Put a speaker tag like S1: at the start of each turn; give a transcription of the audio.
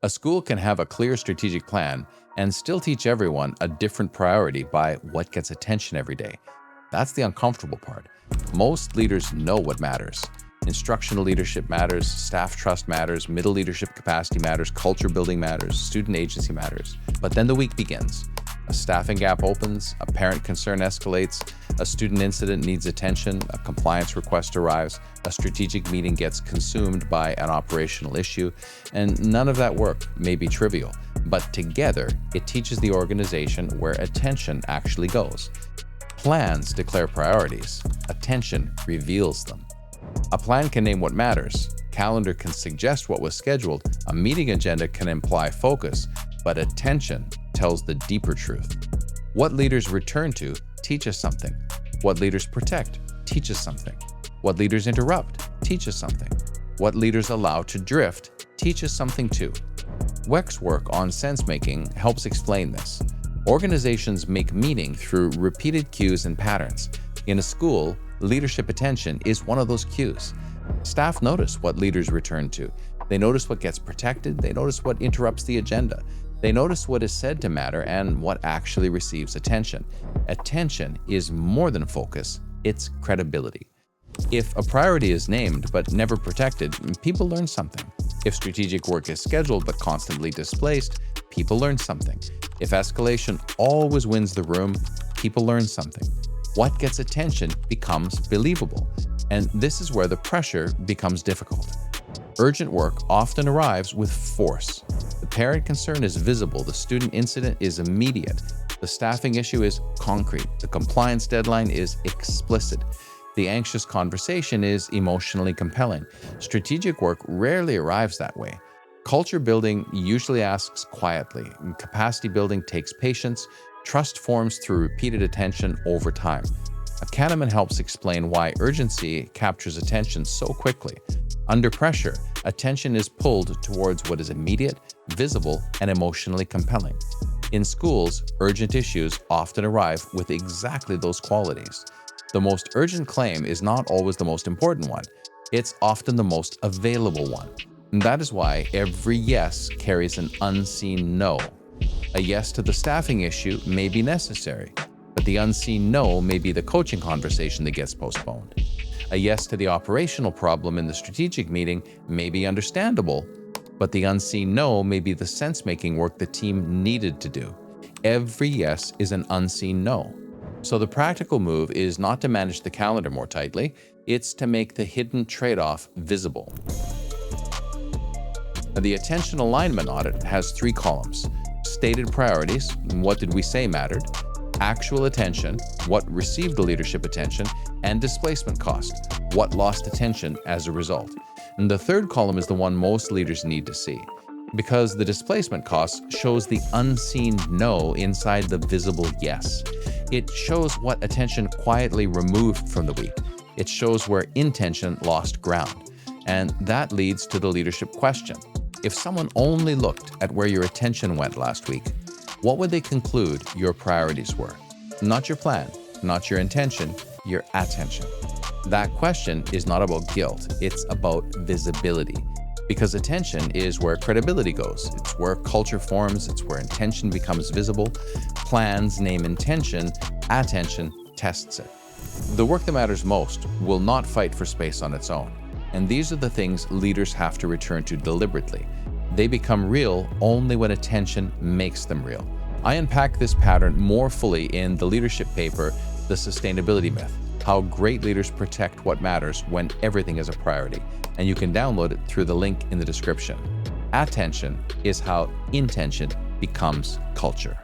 S1: A school can have a clear strategic plan and still teach everyone a different priority by what gets attention every day. That's the uncomfortable part. Most leaders know what matters. Instructional leadership matters, staff trust matters, middle leadership capacity matters, culture building matters, student agency matters. But then the week begins. A staffing gap opens, a parent concern escalates, a student incident needs attention, a compliance request arrives, a strategic meeting gets consumed by an operational issue, and none of that work may be trivial. But together, it teaches the organization where attention actually goes. Plans declare priorities. Attention reveals them. A plan can name what matters. Calendar can suggest what was scheduled. A meeting agenda can imply focus, but attention tells the deeper truth. What leaders return to teaches something. What leaders protect teaches something. What leaders interrupt teaches something. What leaders allow to drift teaches something too. Weck's work on sense-making helps explain this. Organizations make meaning through repeated cues and patterns. In a school, leadership attention is one of those cues. Staff notice what leaders return to. They notice what gets protected. They notice what interrupts the agenda. They notice what is said to matter and what actually receives attention. Attention is more than focus, it's credibility. If a priority is named but never protected, people learn something. If strategic work is scheduled but constantly displaced, people learn something. If escalation always wins the room, people learn something. What gets attention becomes believable, and this is where the pressure becomes difficult. Urgent work often arrives with force. The parent concern is visible, the student incident is immediate, the staffing issue is concrete, the compliance deadline is explicit, the anxious conversation is emotionally compelling. Strategic work rarely arrives that way. Culture building usually asks quietly, and capacity building takes patience, trust forms through repeated attention over time. Kahneman helps explain why urgency captures attention so quickly. Under pressure, attention is pulled towards what is immediate, visible, and emotionally compelling. In schools, urgent issues often arrive with exactly those qualities. The most urgent claim is not always the most important one. It's often the most available one. And that is why every yes carries an unseen no. A yes to the staffing issue may be necessary, but the unseen no may be the coaching conversation that gets postponed. A yes to the operational problem in the strategic meeting may be understandable, but the unseen no may be the sense-making work the team needed to do. Every yes is an unseen no. So the practical move is not to manage the calendar more tightly, it's to make the hidden trade-off visible. The Attention Alignment Audit has 3 columns: stated priorities, what did we say mattered, actual attention, what received the leadership attention, and displacement cost, what lost attention as a result. And the 3rd column is the one most leaders need to see, because the displacement cost shows the unseen no inside the visible yes. It shows what attention quietly removed from the week. It shows where intention lost ground. And that leads to the leadership question. If someone only looked at where your attention went last week, what would they conclude your priorities were? Not your plan, not your intention, your attention. That question is not about guilt, it's about visibility. Because attention is where credibility goes. It's where culture forms, it's where intention becomes visible. Plans name intention, attention tests it. The work that matters most will not fight for space on its own. And these are the things leaders have to return to deliberately. They become real only when attention makes them real. I unpack this pattern more fully in the leadership paper, The Sustainability Myth, how great leaders protect what matters when everything is a priority. And you can download it through the link in the description. Attention is how intention becomes culture.